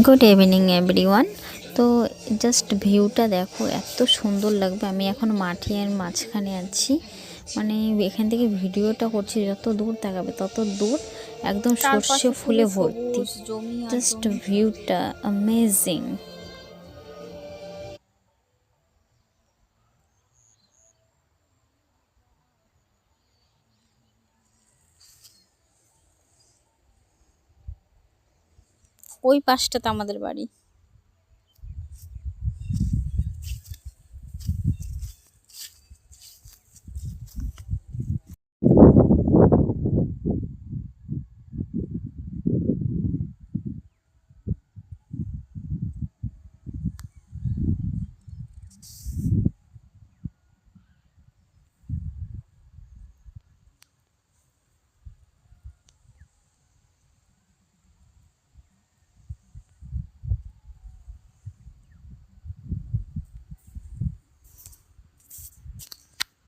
Good evening everyone. তো just ভিউটা দেখো, এত সুন্দর লাগবে। আমি এখন মাঠের মাঝখানে আছি, মানে এখান থেকে ভিডিওটা করছি, যত দূর তাকাবে তত দূর একদম সর্ষে ফুলে ভর্তি। জাস্ট ভিউটা অ্যামেজিং। ওই পাশটাতে আমাদের বাড়ি।